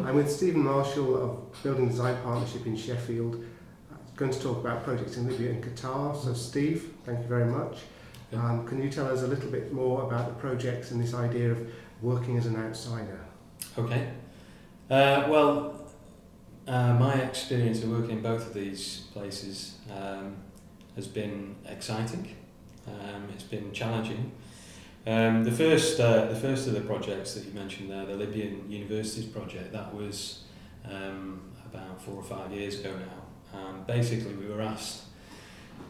I'm with Stephen Marshall of Building Design Partnership in Sheffield. I'm going to talk about projects in Libya and Qatar. So Steve, thank you very much. Can you tell us a little bit more about the projects and this idea of working as an outsider? Okay. My experience of working in both of these places has been exciting. It's been challenging. The first of the projects that you mentioned there, the Libyan Universities project, that was about 4 or 5 years ago now. Basically, we were asked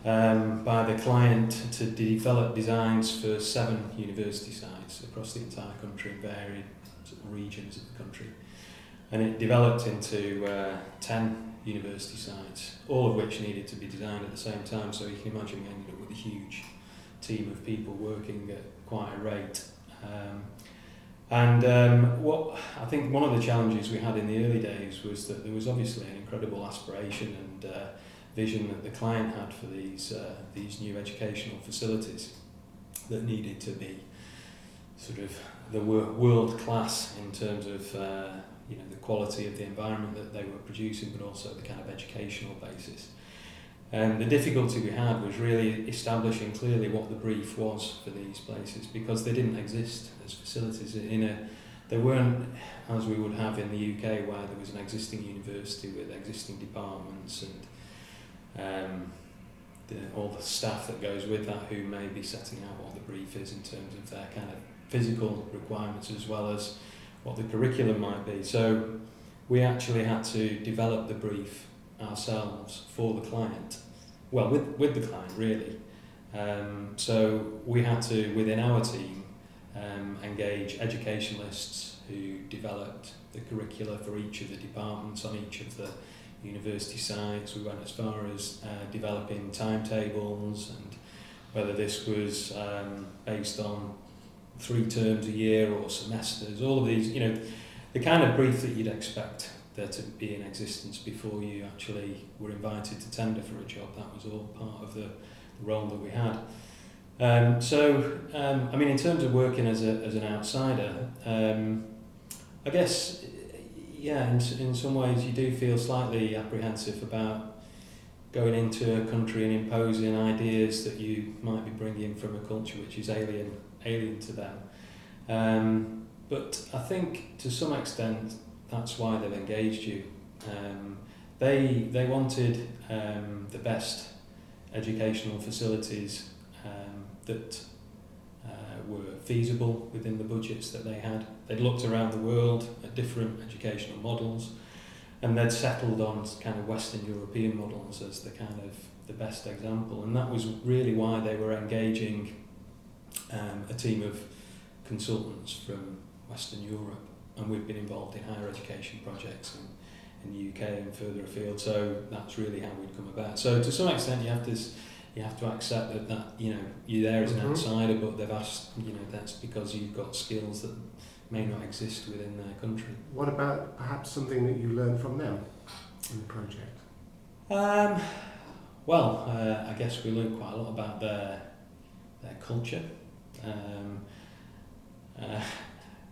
by the client to develop designs for 7 university sites across the entire country in varied regions of the country. And it developed into 10 university sites, all of which needed to be designed at the same time. So you can imagine we ended up with a huge team of people working at quite a rate. What I think one of the challenges we had in the early days was that there was obviously an incredible aspiration and vision that the client had for these new educational facilities that needed to be sort of the world class in terms of the quality of the environment that they were producing, but also the kind of educational basis. And the difficulty we had was really establishing clearly what the brief was for these places, because they didn't exist as facilities. They weren't as we would have in the UK, where there was an existing university with existing departments and all the staff that goes with that, who may be setting out what the brief is in terms of their kind of physical requirements as well as what the curriculum might be. So we actually had to develop the brief ourselves for the client, well, with the client really. So we had to, within our team, engage educationalists who developed the curricula for each of the departments on each of the university sites. We went as far as developing timetables, and whether this was based on 3 terms a year or semesters, all of these, the kind of brief that you'd expect there to be in existence before you actually were invited to tender for a job. That was all part of the role that we had. In terms of working as an outsider, I guess, in some ways you do feel slightly apprehensive about going into a country and imposing ideas that you might be bringing from a culture which is alien to them. But I think to some extent that's why they've engaged you. They wanted the best educational facilities that were feasible within the budgets that they had. They'd looked around the world at different educational models, and they'd settled on kind of Western European models as the kind of the best example. And that was really why they were engaging a team of consultants from Western Europe, and we've been involved in higher education projects in the UK and further afield. So that's really how we'd come about. So to some extent, you have to accept that you're there as an outsider, but they've asked, that's because you've got skills that may not exist within their country. What about perhaps something that you learned from them in the project? I guess we learned quite a lot about their culture.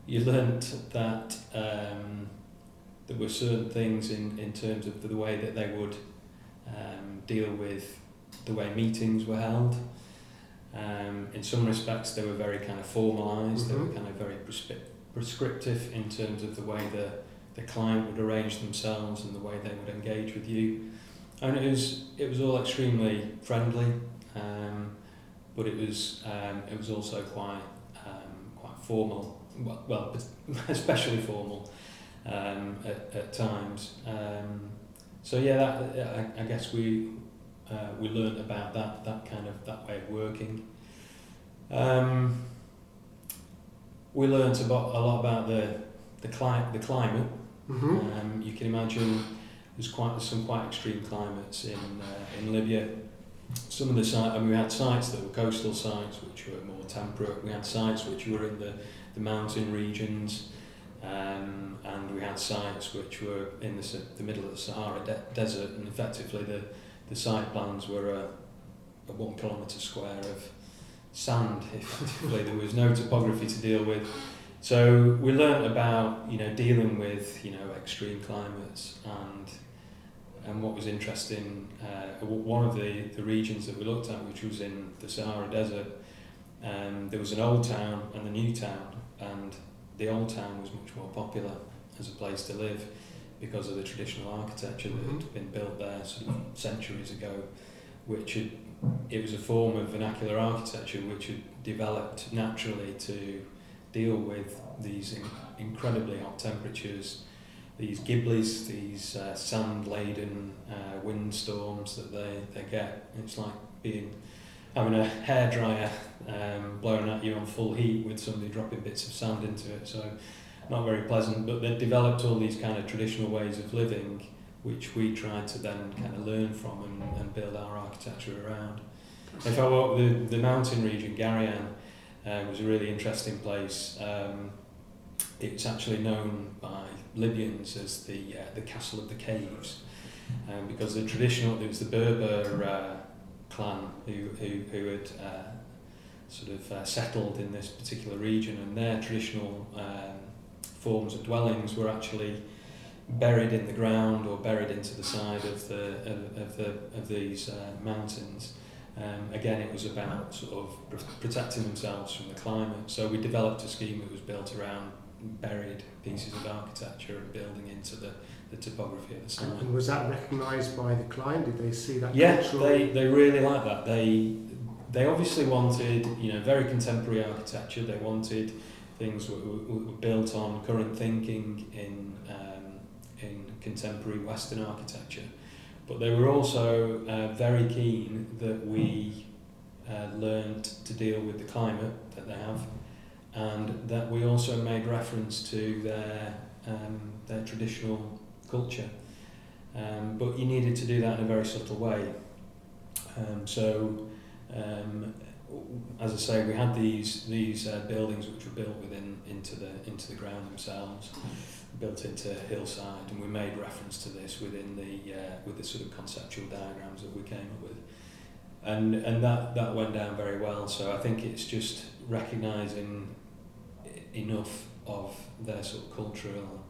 You learnt that there were certain things in terms of the way that they would deal with the way meetings were held. In some respects they were very kind of formalised, they were kind of very prescriptive in terms of the way the client would arrange themselves and the way they would engage with you. And it was all extremely friendly, but it was also quite formal, well, especially formal at times. I guess we learned about that way of working. We learnt a lot about the climate. You can imagine there's some quite extreme climates in Libya. Some of the sites, we had sites that were coastal sites which were more temperate. We had sites which were in the mountain regions, and we had sites which were in the middle of the Sahara desert, and effectively the site plans were a 1 kilometre square of sand. Effectively, there was no topography to deal with. So we learnt about dealing with extreme climates, and what was interesting, one of the regions that we looked at, which was in the Sahara Desert, there was an old town and a new town, and the old town was much more popular as a place to live because of the traditional architecture that had been built there sort of centuries ago, it was a form of vernacular architecture which had developed naturally to deal with these incredibly hot temperatures, these gibbeys, these sand-laden windstorms that they get. It's like having a hairdryer blowing at you on full heat with somebody dropping bits of sand into it, so not very pleasant. But they developed all these kind of traditional ways of living, which we tried to then kind of learn from and build our architecture around. If I walk the mountain region, Garian was a really interesting place. It's actually known by Libyans as the Castle of the Caves, because it was the Berber clan who had settled in this particular region, and their traditional forms of dwellings were actually buried in the ground or buried into the side of these mountains. Again, it was about sort of protecting themselves from the climate. So we developed a scheme that was built around buried pieces of architecture and building into the topography of the site. And was that recognised by the client? Did they see that? Yeah, cultural... they really liked that. They obviously wanted very contemporary architecture. They wanted things that were built on current thinking in contemporary Western architecture. But they were also very keen that we learned to deal with the climate that they have, and that we also made reference to their traditional culture. But you needed to do that in a very subtle way. As I say, we had these buildings which were built into the ground themselves, built into a hillside, and we made reference to this within with the sort of conceptual diagrams that we came up with, and that went down very well. So I think it's just recognising enough of their sort of cultural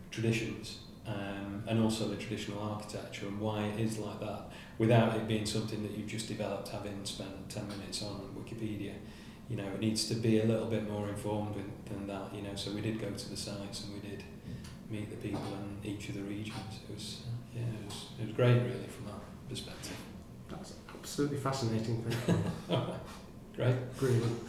traditions, and also the traditional architecture and why it is like that, without it being something that you've just developed having spent 10 minutes on Wikipedia. It needs to be a little bit more informed than that, so we did go to the sites and we did meet the people in each of the regions. It was great, really, from that perspective. That's absolutely fascinating, thank you. Great. Brilliant.